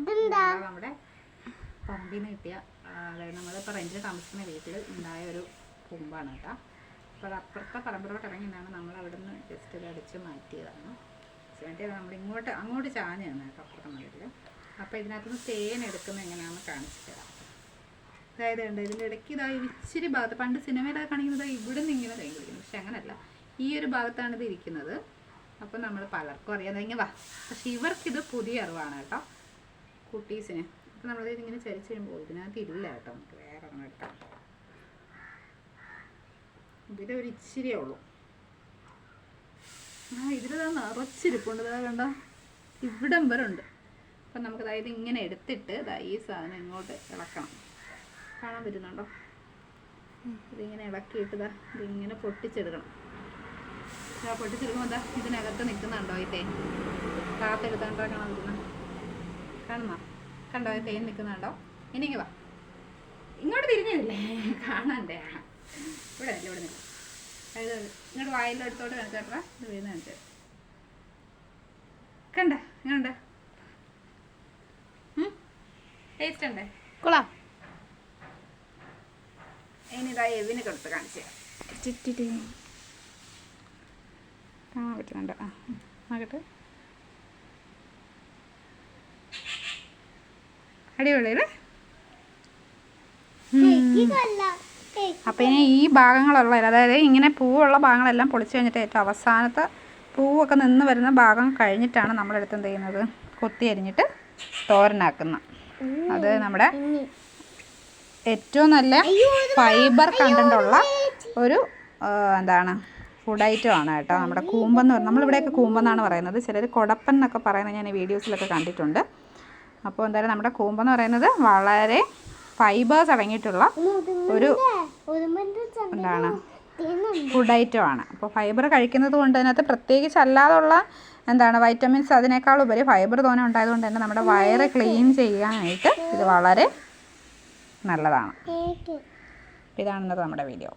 നമ്മുടെ പറമ്പിൽ നിന്ന് കിട്ടിയ, അതായത് നമ്മളിപ്പോൾ റെൻറ്റിന് താമസിക്കുന്ന വീട്ടിൽ ഉണ്ടായ ഒരു കൂമ്പാണ് കേട്ടോ. അപ്പോൾ അത് അപ്പുറത്തെ പറമ്പിലോട്ട് ഇറങ്ങിയാണ് നമ്മൾ അവിടെ നിന്ന് ജസ്റ്റ് ഇത് അടിച്ച് മാറ്റിയതാണ്. മാറ്റിയത് നമ്മൾ അങ്ങോട്ട് ചാഞ്ഞ് തന്നെ കേട്ടോ അപ്പുറത്തെ മതിൽ. അപ്പോൾ ഇതിനകത്തുനിന്ന് തേൻ എടുക്കുന്നത് എങ്ങനെയാണെന്ന് കാണിച്ചു തരാം. അതായത് ഉണ്ട് ഇതിൻ്റെ ഇടയ്ക്ക് ഇതായി ഇച്ചിരി ഭാഗത്ത്, പണ്ട് സിനിമയിലൊക്കെ കാണിക്കുന്നത് ഇവിടെ നിന്ന് ഇങ്ങനെ തേൻ കുടിക്കുന്നു, പക്ഷെ അങ്ങനെയല്ല, ഈ ഒരു ഭാഗത്താണ് ഇത് ഇരിക്കുന്നത്. അപ്പോൾ നമ്മൾ പലർക്കും അറിയാതെങ്കിൽ വാ, പക്ഷെ ഇവർക്കിത് പുതിയ അറിവാണ് കേട്ടോ, കുട്ടീസിന്. അപ്പോൾ നമ്മളിത് ഇങ്ങനെ ചരിച്ച് കഴിയുമ്പോൾ ഇതിനകത്ത് ഇല്ല കേട്ടോ, നമുക്ക് വേറെ ഒന്നും എടുക്കാം. ഇതിലൊരു ഇച്ചിരിയേ ഉള്ളൂ. ഇതിൽ നിറച്ചിരിപ്പുണ്ട്, ഇതാ കണ്ട ഇവിടം വരെ ഉണ്ട്. അപ്പം നമുക്ക് അതായത് ഇങ്ങനെ എടുത്തിട്ട് ഈ സാധനം ഇങ്ങോട്ട് ഇളക്കണം. കാണാൻ പറ്റുന്നുണ്ടോ? ഇതിങ്ങനെ ഇളക്കിയിട്ട് ഇതിങ്ങനെ പൊട്ടിച്ചെടുക്കണം. പൊട്ടിച്ചെടുക്കുമ്പോൾ ഇതിനകത്ത് നിൽക്കുന്നുണ്ടോ ഈ തേൻ? കാത്തെടുത്താണ്ടോ കാണാൻ പറ്റുന്നത്? കാണുന്നോ? കണ്ടോ ഈ തേൻ നിൽക്കുന്നുണ്ടോ? ഇനി വാ, ഇങ്ങോട്ട് തിരിഞ്ഞില്ലേ, കാണണ്ടേ? ഇവിടെ അല്ല, ഇവിടെ നിൽക്കും. അതായത് ഇങ്ങോട്ട് വായിലെടുത്തോട്ട് കാണിച്ചാട്ടാ, ഇത് വീണ് കാണിച്ചു കണ്ട ഇങ്ങനുണ്ട്, ടേസ്റ്റ് ഉണ്ടേ, കൊള്ളാം. ഇനി ഇതാ എവിന് കൊടുത്ത് കാണിച്ചു കാണാൻ പറ്റുന്നുണ്ട്. ആകട്ടെ, അടിപൊളിയല്ലേ? അപ്പം ഇനി ഈ ഭാഗങ്ങളുള്ള, അതായത് ഇങ്ങനെ പൂവുള്ള ഭാഗങ്ങളെല്ലാം പൊളിച്ച് കഴിഞ്ഞിട്ട് ഏറ്റവും അവസാനത്തെ പൂവൊക്കെ നിന്ന് വരുന്ന ഭാഗം കഴിഞ്ഞിട്ടാണ് നമ്മളെടുത്ത് എന്ത് ചെയ്യുന്നത്, കൊത്തി അരിഞ്ഞിട്ട് തോരനാക്കുന്ന. അത് നമ്മുടെ ഏറ്റവും നല്ല ഫൈബർ കണ്ടൻ്റുള്ള ഒരു എന്താണ് ഫുഡ് ഐറ്റം ആണ് കേട്ടോ. നമ്മുടെ കൂമ്പെന്ന് പറഞ്ഞാൽ, നമ്മളിവിടെയൊക്കെ കൂമ്പെന്നാണ് പറയുന്നത്, ചിലർ കൊടപ്പൻ എന്നൊക്കെ പറയുന്നത് ഞാൻ ഈ വീഡിയോസിലൊക്കെ കണ്ടിട്ടുണ്ട്. അപ്പോൾ എന്തായാലും നമ്മുടെ കൂമ്പെന്ന് പറയുന്നത് വളരെ ഫൈബേഴ്സ് അടങ്ങിയിട്ടുള്ള ഒരു എന്താണ് ഫുഡ് ഐറ്റം ആണ്. അപ്പോൾ ഫൈബർ കഴിക്കുന്നത് കൊണ്ട് അതിനകത്ത് പ്രത്യേകിച്ച് അല്ലാതുള്ള എന്താണ് വൈറ്റമിൻസ് അതിനേക്കാൾ ഉപരി ഫൈബർ തോനെ ഉണ്ടായതുകൊണ്ട് തന്നെ നമ്മുടെ വയറ് ക്ലീൻ ചെയ്യാനായിട്ട് ഇത് വളരെ നല്ലതാണ്. ഇതാണ് ഇന്നത്തെ നമ്മുടെ വീഡിയോ.